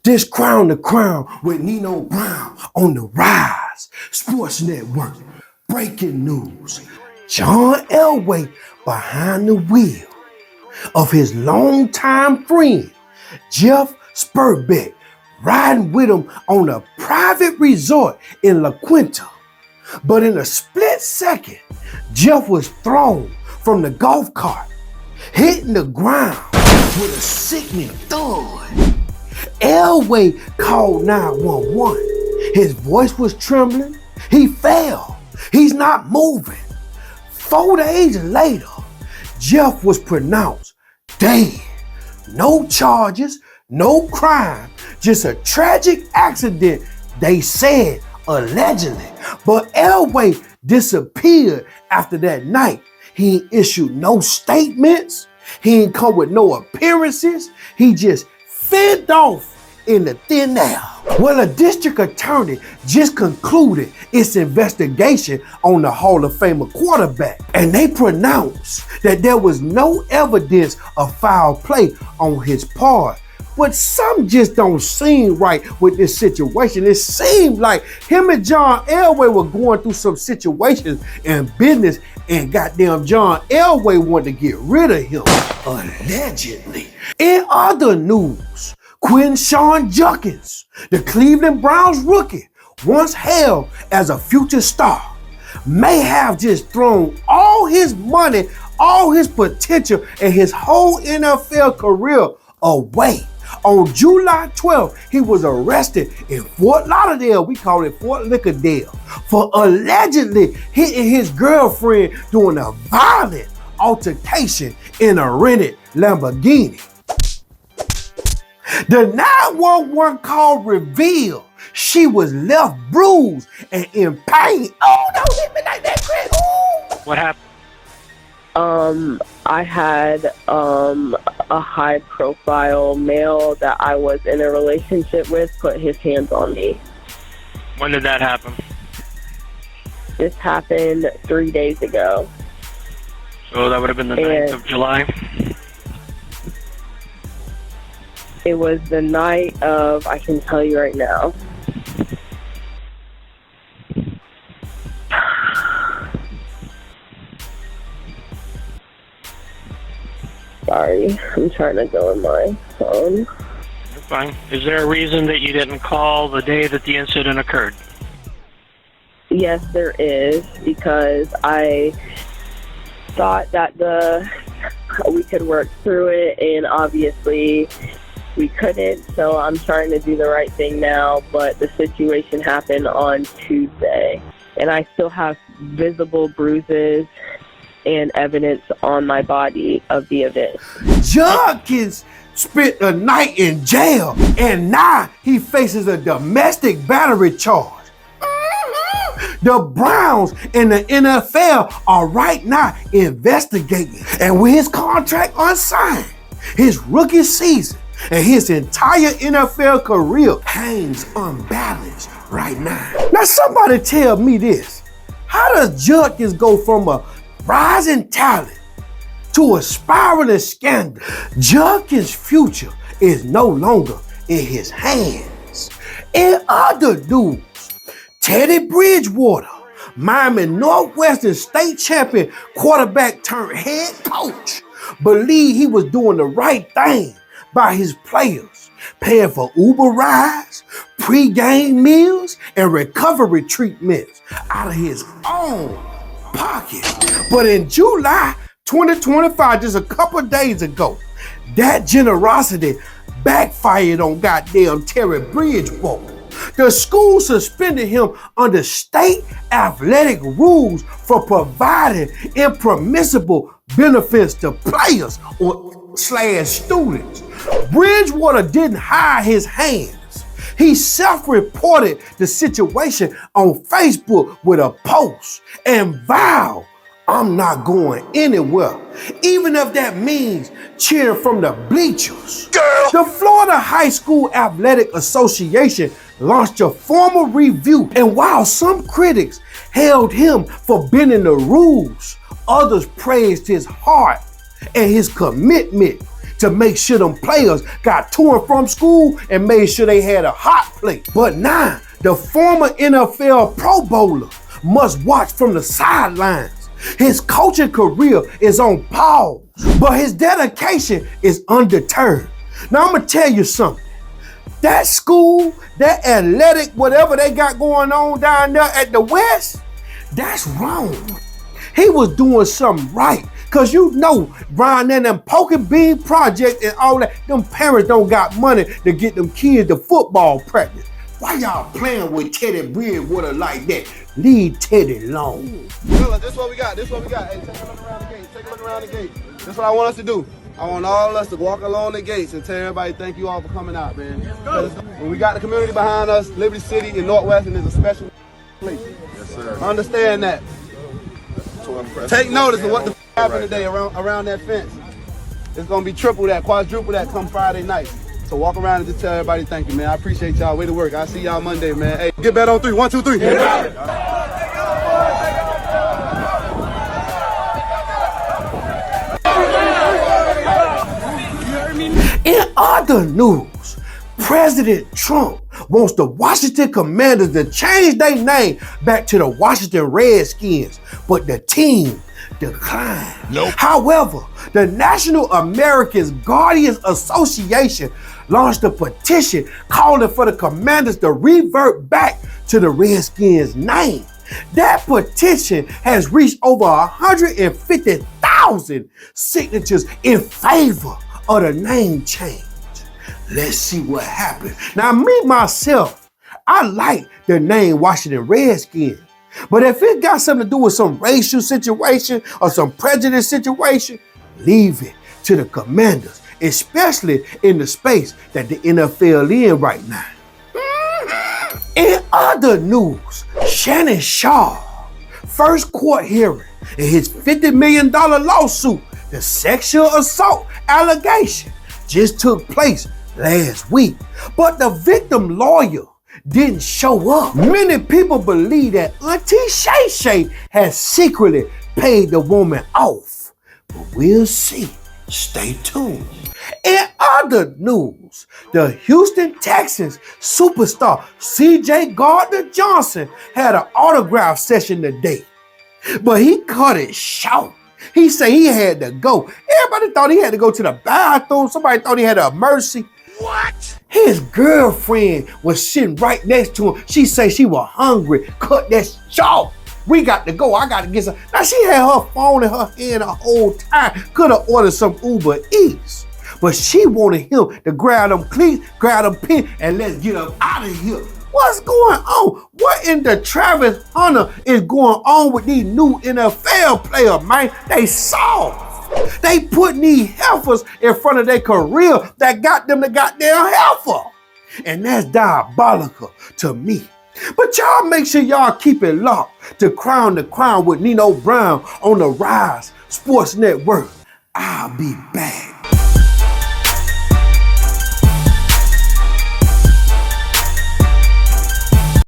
This Crown to Crown with Nino Brown on the rise. Sports Network, breaking news. John Elway behind the wheel of his longtime friend, Jeff Spurbeck, riding with him on a private resort in La Quinta. But in a split second, Jeff was thrown from the golf cart, hitting the ground with a sickening thud. Elway called 911. His voice was trembling. He fell. He's not moving. 4 days later, Jeff was pronounced dead. No charges, no crime, just a tragic accident, they said, allegedly. But Elway disappeared after that night. He ain't issued no statements. He ain't come with no appearances. He just fed off in the thin air. Well, a district attorney just concluded its investigation on the Hall of Famer quarterback, and they pronounced that there was no evidence of foul play on his part. But something just don't seem right with this situation. It seemed like him and John Elway were going through some situations in business, and goddamn John Elway wanted to get rid of him, allegedly. In other news, Quinn Sean Judkins, the Cleveland Browns rookie, once hailed as a future star, may have just thrown all his money, all his potential, and his whole NFL career away. On July 12th, he was arrested in Fort Lauderdale, we call it Fort Lickerdale, for allegedly hitting his girlfriend during a violent altercation in a rented Lamborghini. The 911 call revealed she was left bruised and in pain. Oh, don't hit me like that, Chris. Ooh. What happened? I had a high profile male that I was in a relationship with put his hands on me. When did that happen? This happened 3 days ago. So that would have been the 9th of July? It was the night of, I can tell you right now. Sorry, I'm trying to go in my phone. You're fine. Is there a reason that you didn't call the day that the incident occurred? Yes, there is, because I thought that we could work through it, and obviously we couldn't, so I'm trying to do the right thing now, but the situation happened on Tuesday, and I still have visible bruises and evidence on my body of the event. Judkins spent a night in jail, and now he faces a domestic battery charge. The Browns and the NFL are right now investigating, and with his contract unsigned, his rookie season and his entire NFL career hangs unbalanced right now. Now somebody tell me this, how does Judkins go from a rising talent to a spiraling scandal? Judkins' future is no longer in his hands. In other news, Teddy Bridgewater, Miami Northwestern state champion quarterback turned head coach, believed he was doing the right thing by his players, paying for Uber rides, pre-game meals, and recovery treatments out of his own pocket. But in July 2025, just a couple days ago, that generosity backfired on goddamn Terry Bridgewater. The school suspended him under state athletic rules for providing impermissible benefits to players or students. Bridgewater didn't hide his hands. He self-reported the situation on Facebook with a post and vowed, "I'm not going anywhere, even if that means cheering from the bleachers." Girl. The Florida High School Athletic Association launched a formal review, and while some critics held him for bending the rules, others praised his heart and his commitment to make sure them players got to and from school and made sure they had a hot plate. But now, the former NFL Pro Bowler must watch from the sidelines. His coaching career is on pause, but his dedication is undeterred. Now, I'm gonna tell you something. That school, that athletic, whatever they got going on down there at the West, that's wrong. He was doing something right. Cause you know, Brian, and them Poker Bean Project and all that, them parents don't got money to get them kids to football practice. Why y'all playing with Teddy Bridgewater like that? Leave Teddy alone. Fellas, this is what we got. Hey, take a look around the gate. Take a look around the gate. This is what I want us to do. I want all of us to walk along the gates and tell everybody thank you all for coming out, man. When we got the community behind us, Liberty City in Northwestern is a special place. Yes, sir. Understand that. Take notice of what the happened today around that fence. It's gonna be triple that, quadruple that come Friday night. So walk around and just tell everybody thank you, man. I appreciate y'all. Way to work. I'll see y'all Monday, man. Hey, get bet on 3. 1, 2, 3. In other news, President Trump wants the Washington Commanders to change their name back to the Washington Redskins, but the team declined. Nope. However, the National American Guardians Association launched a petition calling for the Commanders to revert back to the Redskins name. That petition has reached over 150,000 signatures in favor of the name change. Let's see what happens. Now, me, myself, I like the name Washington Redskins. But if it got something to do with some racial situation or some prejudice situation, leave it to the Commanders, especially in the space that the NFL in right now. In other news, Shannon Sharpe, first court hearing in his $50 million lawsuit, the sexual assault allegation, just took place last week. But the victim lawyer didn't show up. Many people believe that Auntie Shay Shay has secretly paid the woman off. But we'll see. Stay tuned. In other news, the Houston Texans superstar C.J. Gardner-Johnson had an autograph session today, but he cut it short. He said he had to go. Everybody thought he had to go to the bathroom. Somebody thought he had an emergency. What? His girlfriend was sitting right next to him. She said she was hungry. Cut that short. We got to go. I got to get some. Now, she had her phone in her hand the whole time. Could have ordered some Uber Eats. But she wanted him to grab them cleats, grab them pins, and let's get him out of here. What's going on? What in the Travis Hunter is going on with these new NFL players, man? They soft. They putting these heifers in front of their career that got them the goddamn heifer. And that's diabolical to me. But y'all make sure y'all keep it locked to Crown the Crown with Nino Brown on the Rise Sports Network. I'll be back.